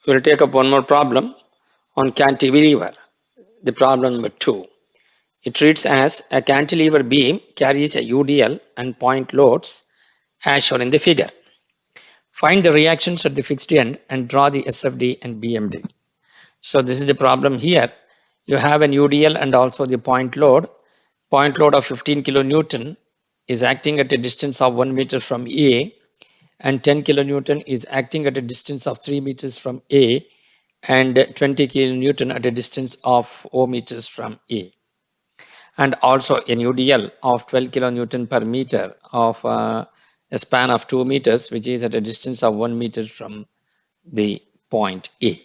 We'll take up one more problem on cantilever, the problem number 2. It reads as a cantilever beam carries a UDL and point loads as shown in the figure. Find the reactions at the fixed end and draw the SFD and BMD. So this is the problem here. You have an UDL and also the point load. Point load of 15 kilonewton is acting at a distance of 1 meter from A, and 10 kilonewton is acting at a distance of 3 meters from A, and 20 kilonewton at a distance of 4 meters from A. And also an UDL of 12 kilonewton per meter of a span of 2 meters, which is at a distance of 1 meter from the point A.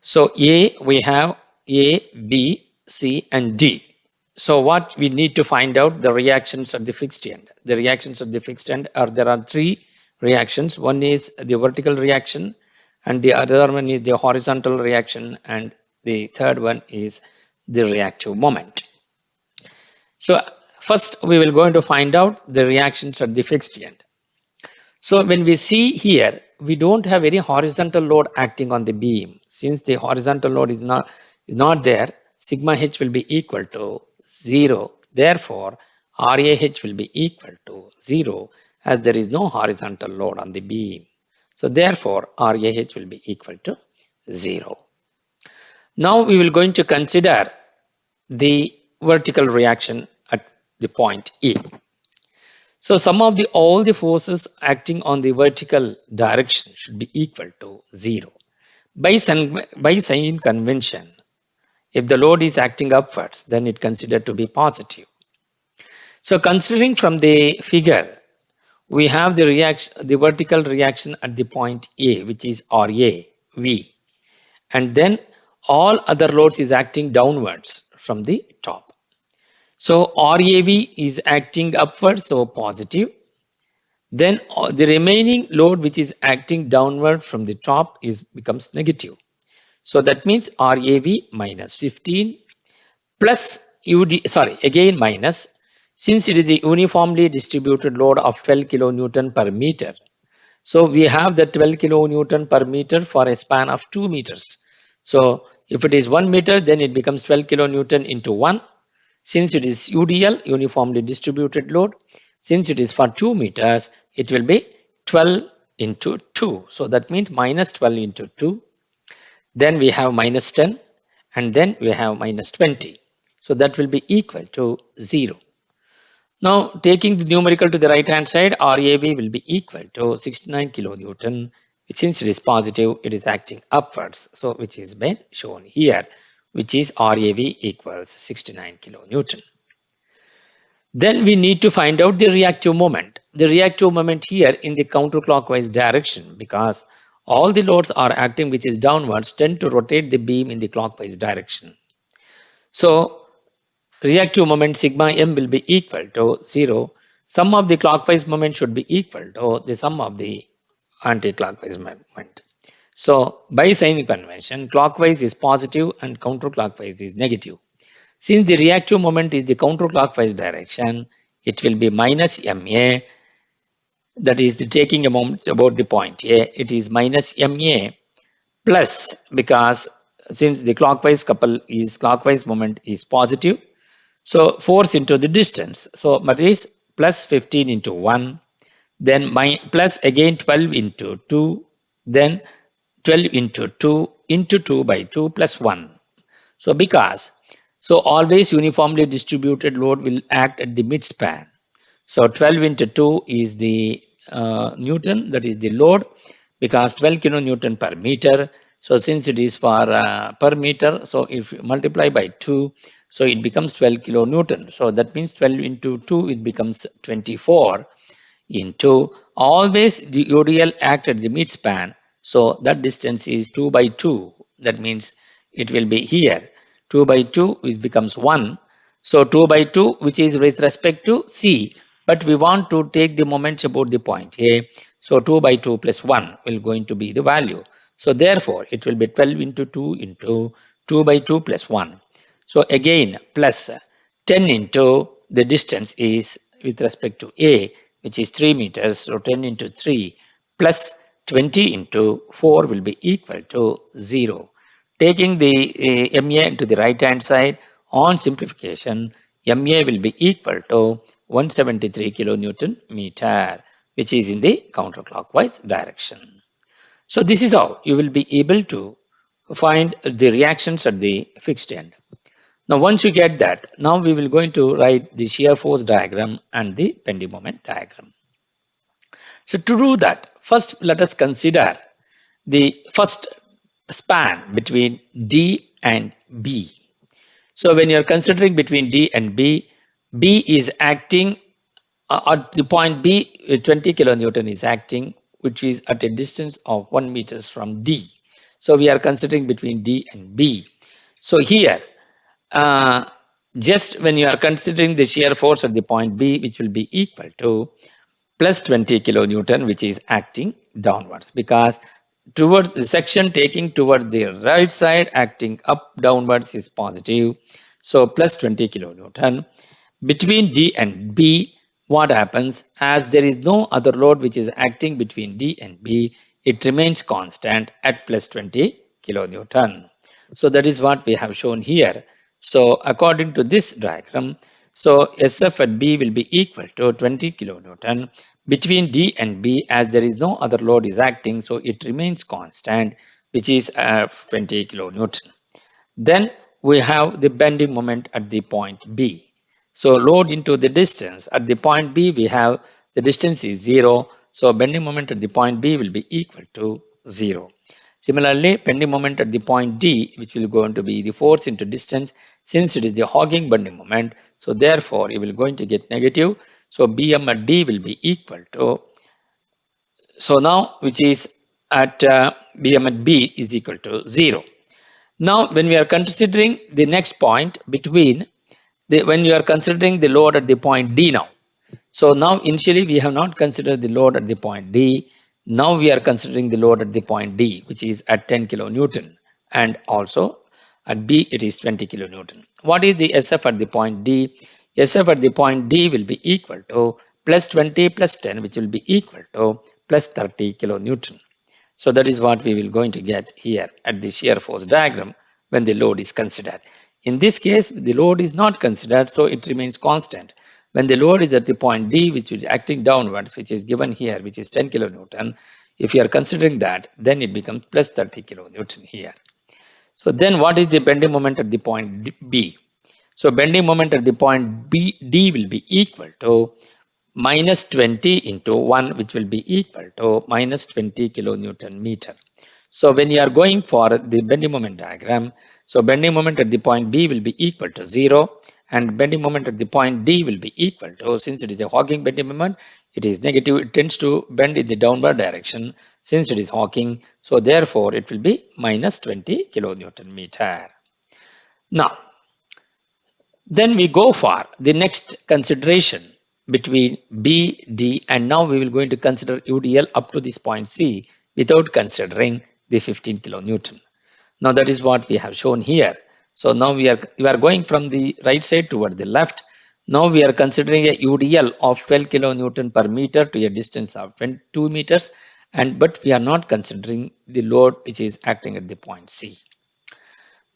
So A, we have A, B, C, and D. So what we need to find out the reactions at the fixed end. The reactions at the fixed end are, there are 3 reactions. One is the vertical reaction, and the other one is the horizontal reaction, and the third one is the reactive moment. So first we will going to find out the reactions at the fixed end. So when we see here, we don't have any horizontal load acting on the beam. Since the horizontal load is not there, sigma h will be equal to 0. Therefore, RAH will be equal to 0 as there is no horizontal load on the beam. So therefore, RAH will be equal to 0. Now we will going to consider the vertical reaction at the point E. So sum of all the forces acting on the vertical direction should be equal to 0. By sign convention, if the load is acting upwards, then it considered to be positive. So considering from the figure, we have the vertical reaction at the point A, which is RA, V. And then all other loads is acting downwards from the top. So RAV is acting upwards, so positive. Then the remaining load which is acting downward from the top becomes negative. So that means RAV minus 15 plus again minus, since it is the uniformly distributed load of 12 kilonewton per meter. So we have the 12 kilonewton per meter for a span of 2 meters. So if it is 1 meter, then it becomes 12 kilonewton into 1. Since it is UDL, uniformly distributed load, since it is for 2 meters, it will be 12 into 2. So that means minus 12 into 2. Then we have minus 10, and then we have minus 20. So that will be equal to 0. Now taking the numerical to the right hand side, RAV will be equal to 69 kilonewton. Since it is positive, it is acting upwards. So which is been shown here, which is RAV equals 69 kilonewton. Then we need to find out the reactive moment. The reactive moment here in the counterclockwise direction, because all the loads are acting which is downwards tend to rotate the beam in the clockwise direction. So reactive moment sigma m will be equal to 0. Sum of the clockwise moment should be equal to the sum of the anti-clockwise moment. So by sign convention, clockwise is positive and counterclockwise is negative. Since the reactive moment is the counterclockwise direction, it will be minus MA. That is the taking a moment about the point A. It is minus MA plus, because since the clockwise moment is positive, so force into the distance. So that is plus 15 into 1, then plus again 12 into 2, then 12 into 2 by 2 plus 1. So always uniformly distributed load will act at the midspan. So 12 into 2 is the Newton, that is the load, because 12 kilonewton per meter. So since it is for per meter, so if you multiply by 2, so it becomes 12 kilonewton. So that means 12 into 2, it becomes 24 into, always the UDL act at the midspan. So that distance is 2 by 2. That means it will be here. 2 by 2 it becomes 1. So 2 by 2, which is with respect to C, but we want to take the moments about the point A. So 2 by 2 plus 1 will going to be the value. So therefore, it will be 12 into 2 into 2 by 2 plus 1. So again, plus 10 into the distance is with respect to A, which is 3 meters. So 10 into 3 plus 20 into 4 will be equal to 0. Taking the MA to the right hand side, on simplification, MA will be equal to 173 kilonewton meter, which is in the counterclockwise direction. So this is how you will be able to find the reactions at the fixed end. Now once you get that, now we will going to write the shear force diagram and the bending moment diagram. So to do that, first let us consider the first span between D and B. So when you are considering between D and B, B is acting at the point B, 20 kilonewton is acting, which is at a distance of 1 meters from D. So we are considering between D and B. So here, just when you are considering the shear force at the point B, which will be equal to plus 20 kilonewton, which is acting downwards, because towards the section taking toward the right side acting up downwards is positive. So plus 20 kilonewton. Between D and B, what happens? As there is no other load which is acting between D and B, it remains constant at plus 20 kilonewton. So that is what we have shown here. So according to this diagram, so SF at B will be equal to 20 kilonewton. Between D and B, as there is no other load is acting, so it remains constant, which is 20 kilonewton. Then we have the bending moment at the point B. So load into the distance. At the point B, we have the distance is 0. So bending moment at the point B will be equal to 0. Similarly, bending moment at the point D, which will going to be the force into distance, since it is the hogging bending moment. So therefore, you will going to get negative. So BM at D will be equal to, so now which is at BM at B is equal to 0. Now, when we are considering the next point between when you are considering the load at the point D now. So now initially we have not considered the load at the point D. Now we are considering the load at the point D, which is at 10 kilonewton, and also at B it is 20 kilonewton. What is the SF at the point D? SF at the point D will be equal to plus 20 plus 10, which will be equal to plus 30 kilonewton. So that is what we will going to get here at the shear force diagram when the load is considered. In this case, the load is not considered, so it remains constant. When the load is at the point D, which is acting downwards, which is given here, which is 10 kilonewton, if you are considering that, then it becomes plus 30 kilonewton here. So then what is the bending moment at the point B? So bending moment at the point D will be equal to minus 20 into 1, which will be equal to minus 20 kilonewton meter. So when you are going for the bending moment diagram, so bending moment at the point B will be equal to 0, and bending moment at the point D will be equal to, since it is a hogging bending moment, it is negative, it tends to bend in the downward direction since it is hogging. So therefore it will be minus 20 kilonewton meter. Now, then we go for the next consideration between B, D, and now we will going to consider UDL up to this point C without considering the 15 kilonewton. Now that is what we have shown here. So now we are going from the right side toward the left. Now we are considering a UDL of 12 kilonewton per meter to a distance of 2 meters, but we are not considering the load which is acting at the point C.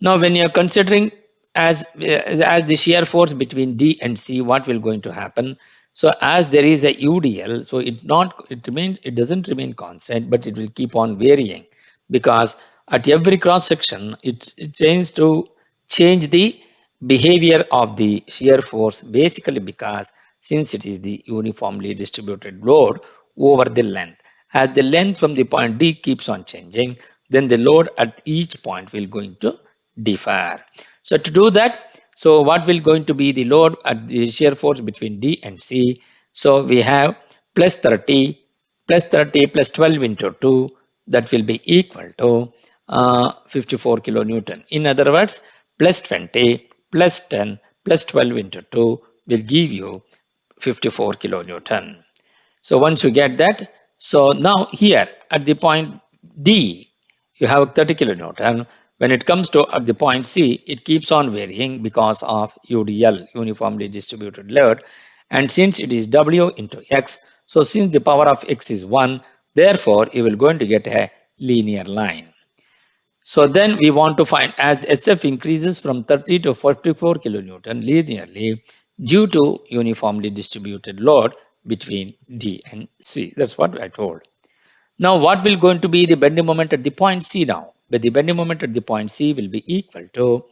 Now when you are considering as the shear force between D and C, what will going to happen? So as there is a UDL, so it doesn't remain constant, but it will keep on varying, because at every cross section it tends to change the behavior of the shear force, basically because since it is the uniformly distributed load over the length. As the length from the point D keeps on changing, then the load at each point will going to differ. So to do that, so what will going to be the load at the shear force between D and C? So we have plus 30 plus 12 into 2, that will be equal to 54 kilonewton. In other words, plus 20 plus 10 plus 12 into 2 will give you 54 kilonewton. So once you get that, so now here at the point D, you have 30 kilonewton. When it comes to at the point C, it keeps on varying because of UDL, uniformly distributed load. And since it is W into X, so since the power of X is 1, Therefore, you will going to get a linear line. So then we want to find as SF increases from 30 to 44 kilonewton linearly due to uniformly distributed load between D and C. That's what I told. Now what will going to be the bending moment at the point C now? But the bending moment at the point C will be equal to,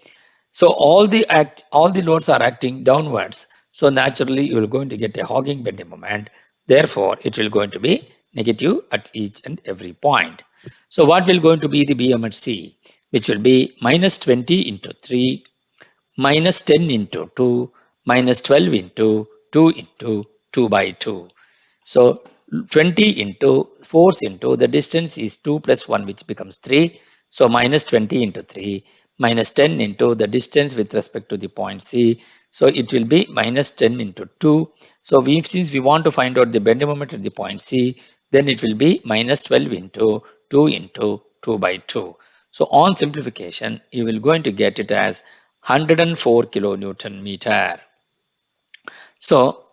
so all the loads are acting downwards. So naturally you will going to get a hogging bending moment. Therefore, it will going to be negative at each and every point. So what will going to be the BM at C? Which will be minus 20 into 3 minus 10 into 2 minus 12 into 2 into 2 by 2. So 20 into force into the distance is 2 plus 1, which becomes 3. So minus 20 into 3 minus 10 into the distance with respect to the point C. So it will be minus 10 into 2. So since we want to find out the bending moment at the point C, then it will be minus 12 into 2 by 2. So on simplification, you will going to get it as 104 kilonewton meter. So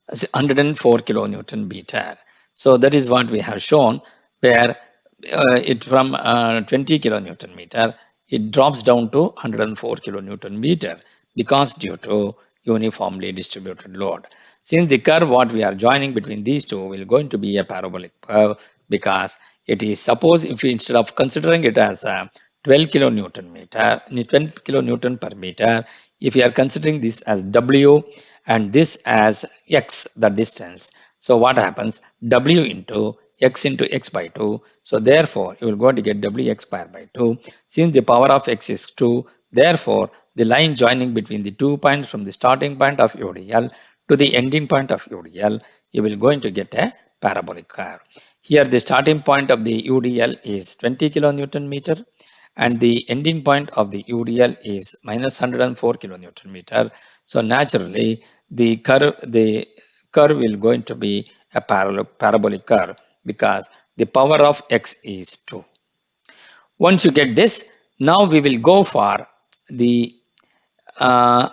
104 kilonewton meter. So that is what we have shown, where it from 20 kilonewton meter, it drops down to 104 kilonewton meter because due to uniformly distributed load. Since the curve what we are joining between these two will going to be a parabolic curve, because it is, suppose if we, instead of considering it as a 12 kilonewton meter, 12 kilonewton per meter, if we are considering this as W and this as X, the distance. So what happens? W into x by 2. So therefore, you will go to get Wx square by 2. Since the power of x is 2, therefore, the line joining between the 2 points from the starting point of UDL to the ending point of UDL, you will going to get a parabolic curve. Here, the starting point of the UDL is 20 kilonewton meter and the ending point of the UDL is minus 104 kilonewton meter. So naturally, the curve will going to be a parabolic curve because the power of x is 2. Once you get this, now we will go for uh,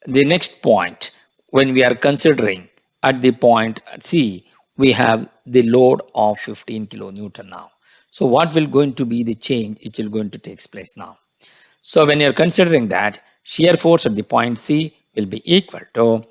the next point. When we are considering at the point C, we have the load of 15 kilonewton now. So what will going to be the change? It will going to take place now. So when you're considering that, shear force at the point C will be equal to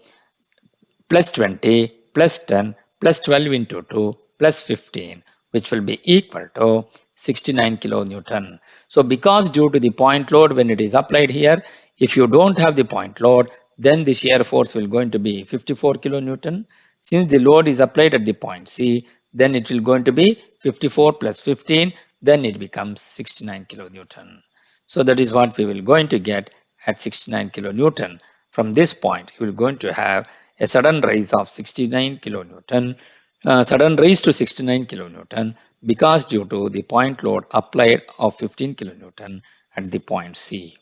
plus 20 plus 10 plus 12 into 2 plus 15, which will be equal to 69 kilonewton. So because due to the point load when it is applied here, if you don't have the point load, then the shear force will going to be 54 kilonewton. Since the load is applied at the point C, then it will going to be 54 plus 15, then it becomes 69 kilonewton. So that is what we will going to get at 69 kilonewton. From this point, you will going to have a sudden rise of 69 kilonewton, sudden rise to 69 kilonewton because due to the point load applied of 15 kilonewton at the point C.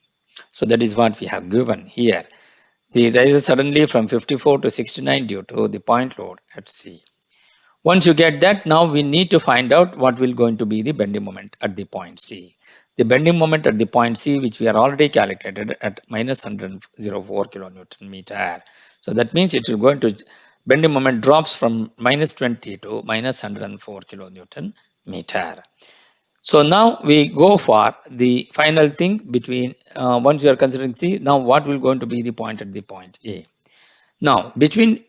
So that is what we have given here. The rise suddenly from 54 to 69 due to the point load at C. Once you get that, now we need to find out what will going to be the bending moment at the point C. The bending moment at the point C, which we are already calculated at minus 104 kilonewton meter. So that means it will going to, bending moment drops from minus 20 to minus 104 kilonewton meter. So now we go for the final thing between, once you are considering C, now what will going to be the point at the point A. Now, between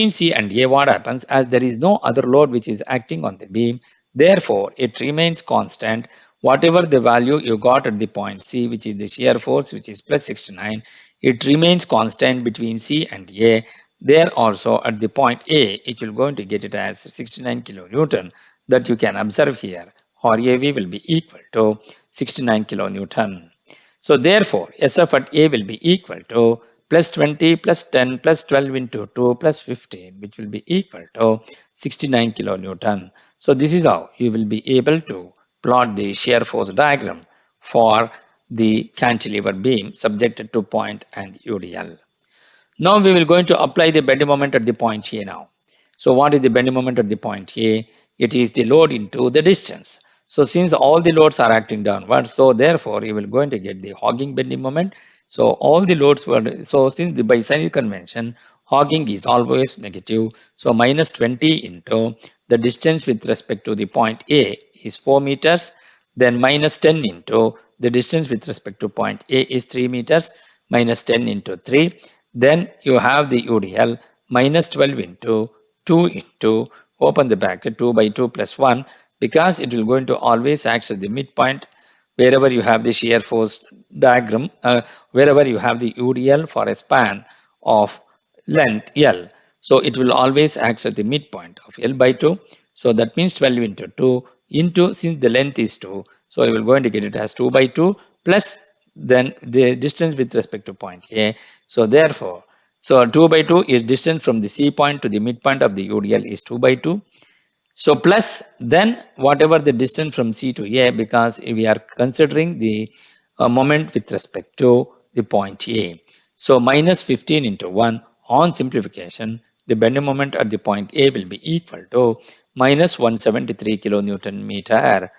C and A, what happens as there is no other load which is acting on the beam, therefore it remains constant. Whatever the value you got at the point C, which is the shear force, which is plus 69, it remains constant between C and A. There also at the point A, it will going to get it as 69 kilonewton that you can observe here, or AV will be equal to 69 kilonewton. So therefore, SF at A will be equal to plus 20 plus 10 plus 12 into 2 plus 15, which will be equal to 69 kilonewton. So this is how you will be able to plot the shear force diagram for the cantilever beam subjected to point and UDL. Now we will going to apply the bending moment at the point A now. So what is the bending moment at the point A? It is the load into the distance. So since all the loads are acting downward, so therefore you will going to get the hogging bending moment. So all the loads were, so since by Sine convention, Hogging is always negative. So minus 20 into the distance with respect to the point A is 4 meters. Then minus 10 into the distance with respect to point A is 3 meters. Minus 10 into 3. Then you have the UDL minus 12 into 2 into, open the bracket, 2 by 2 plus 1, because it will going to always act as the midpoint wherever you have the shear force diagram, wherever you have the UDL for a span of length L. So it will always act at the midpoint of L by 2. So that means 12 into 2 into, since the length is 2, so you will going to get it as 2 by 2 plus then the distance with respect to point A. So therefore, so 2 by 2 is distance from the C point to the midpoint of the UDL is 2 by 2. So plus then whatever the distance from C to A, because we are considering the moment with respect to the point A. So minus 15 into 1, on simplification, the bending moment at the point A will be equal to minus 173 kilonewton meter.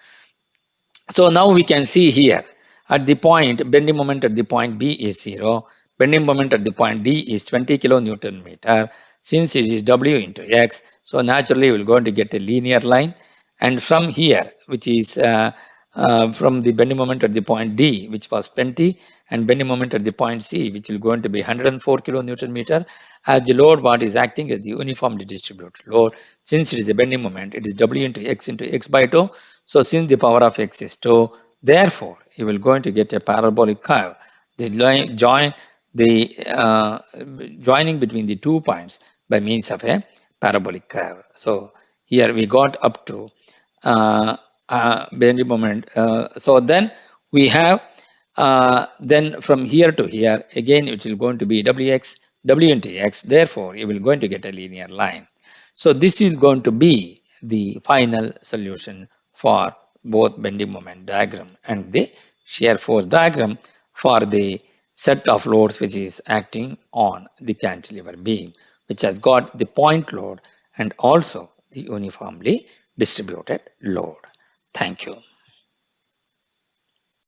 So now we can see here at the point, bending moment at the point B is 0. Bending moment at the point D is 20 kilonewton meter. Since it is W into X, so naturally we're going to get a linear line. And from here, which is from the bending moment at the point D, which was 20, and bending moment at the point C, which will going to be 104 kilonewton meter, as the load what is acting as the uniformly distributed load. Since it is a bending moment, it is W into X by 2. So since the power of X is 2, therefore you will going to get a parabolic curve. The line joining between the 2 points by means of a parabolic curve. So here we got up to bending moment. So then we have then from here to here again it will going to be W into X. Therefore you will going to get a linear line. So this is going to be the final solution for both bending moment diagram and the shear force diagram for the set of loads which is acting on the cantilever beam, which has got the point load and also the uniformly distributed load. Thank you.